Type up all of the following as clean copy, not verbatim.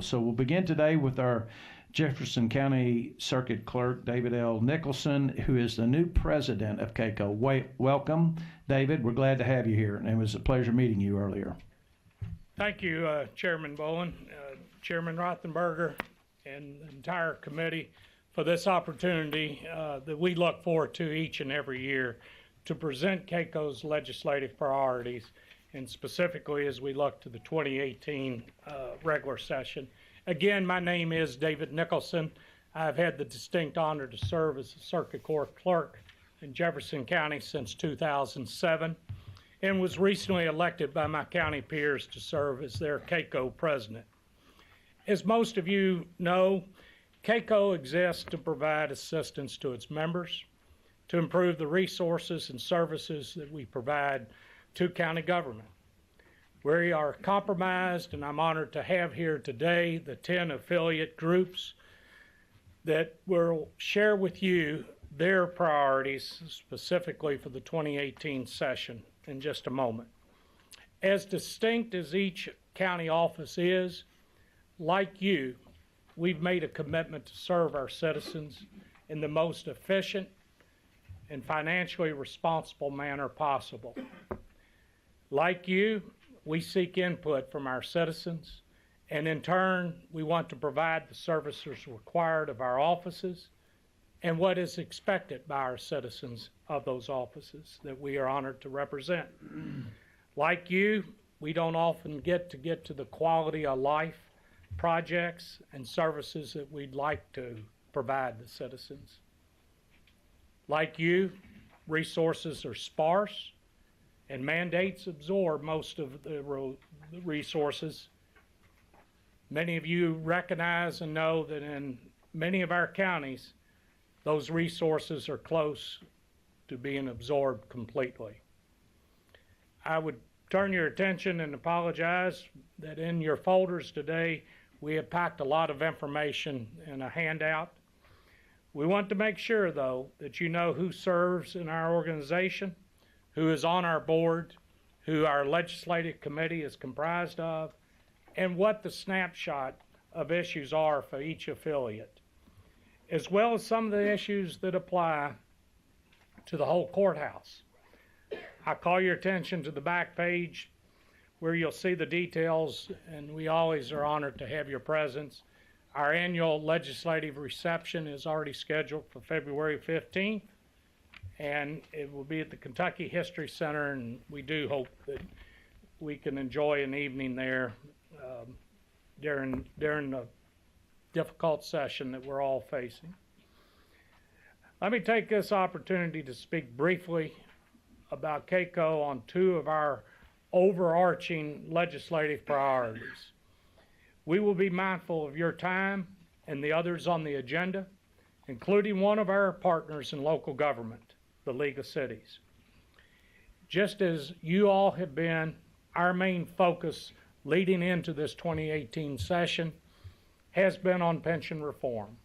So we'll begin today with our Jefferson County Circuit Clerk, David L. Nicholson, who is the new president of KACo. Welcome, David. We're glad to have you here, and it was a pleasure meeting you earlier. Thank you, Chairman Bowen, Chairman Rothenberger, and the entire committee for this opportunity that we look forward to each and every year to present KACo's legislative priorities, and specifically as we look to the 2018 regular session. Again, my name is David Nicholson. I've had the distinct honor to serve as the Circuit Court Clerk in Jefferson County since 2007 and was recently elected by my county peers to serve as their KACo President. As most of you know, KACo exists to provide assistance to its members, to improve the resources and services that we provide to county government. We are compromised, and I'm honored to have here today the 10 affiliate groups that will share with you their priorities specifically for the 2018 session in just a moment. As distinct as each county office is, like you, we've made a commitment to serve our citizens in the most efficient and financially responsible manner possible. Like you, we seek input from our citizens, and in turn, we want to provide the services required of our offices and what is expected by our citizens of those offices that we are honored to represent. Like you, we don't often get to the quality of life projects and services that we'd like to provide the citizens. Like you, resources are sparse and mandates absorb most of the resources. Many of you recognize and know that in many of our counties, those resources are close to being absorbed completely. I would turn your attention and apologize that in your folders today, we have packed a lot of information in a handout. We want to make sure, though, that you know who serves in our organization, who is on our board, who our legislative committee is comprised of, and what the snapshot of issues are for each affiliate, as well as some of the issues that apply to the whole courthouse. I call your attention to the back page where you'll see the details, and we always are honored to have your presence. Our annual legislative reception is already scheduled for February 15th, and it will be at the Kentucky History Center, and we do hope that we can enjoy an evening there during the difficult session that we're all facing. Let me take this opportunity to speak briefly about KACo on two of our overarching legislative priorities. We will be mindful of your time and the others on the agenda, including one of our partners in local government, the League of Cities. Just as you all have been, our main focus leading into this 2018 session has been on pension reform.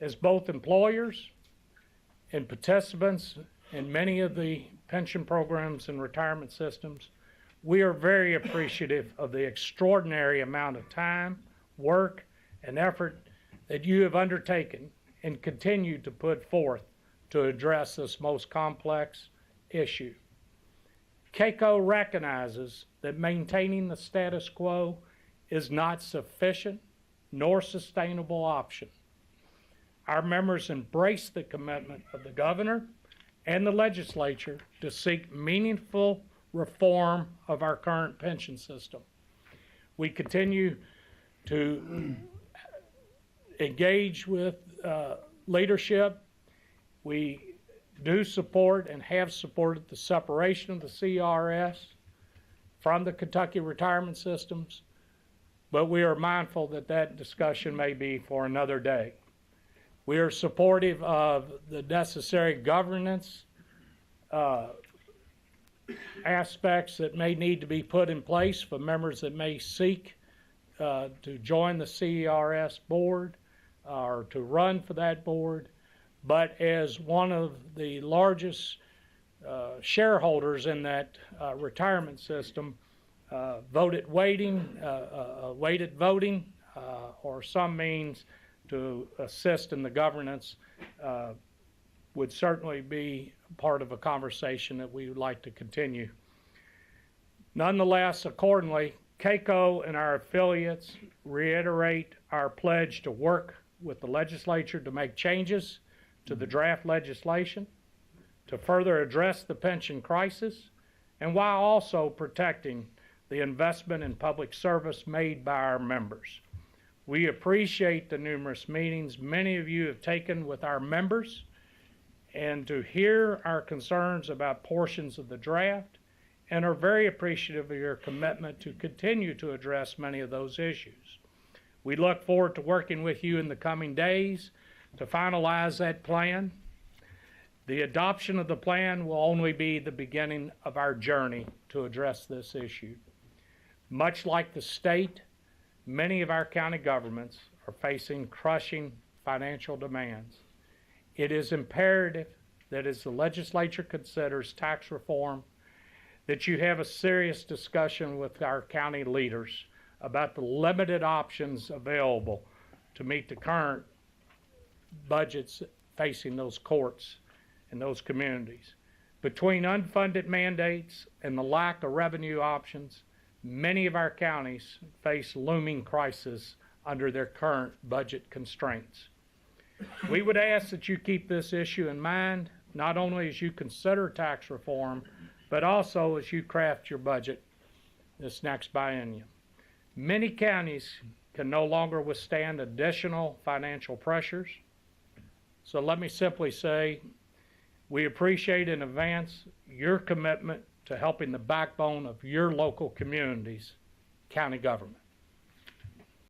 As both employers and participants in many of the pension programs and retirement systems, we are very appreciative of the extraordinary amount of time, work, and effort that you have undertaken and continue to put forth to address this most complex issue. KACo recognizes that maintaining the status quo is not sufficient nor sustainable option. Our members embrace the commitment of the governor and the legislature to seek meaningful reform of our current pension system. We continue to engage with leadership. We do support and have supported the separation of the CRS from the Kentucky retirement systems, but we are mindful that that discussion may be for another day. We are supportive of the necessary governance aspects that may need to be put in place for members that may seek to join the CRS board or to run for that board. But as one of the largest shareholders in that retirement system, weighted voting or some means to assist in the governance would certainly be part of a conversation that we would like to continue. Nonetheless, accordingly, KACo and our affiliates reiterate our pledge to work with the legislature to make changes to the draft legislation, to further address the pension crisis, and while also protecting the investment in public service made by our members. We appreciate the numerous meetings many of you have taken with our members and to hear our concerns about portions of the draft, and are very appreciative of your commitment to continue to address many of those issues. We look forward to working with you in the coming days to finalize that plan. The adoption of the plan will only be the beginning of our journey to address this issue. Much like the state, many of our county governments are facing crushing financial demands. It is imperative that as the legislature considers tax reform, that you have a serious discussion with our county leaders about the limited options available to meet the current budgets facing those courts and those communities. Between unfunded mandates and the lack of revenue options, many of our counties face looming crisis under their current budget constraints. We would ask that you keep this issue in mind, not only as you consider tax reform, but also as you craft your budget this next biennium. Many counties can no longer withstand additional financial pressures. So let me simply say, we appreciate in advance your commitment to helping the backbone of your local communities, county government.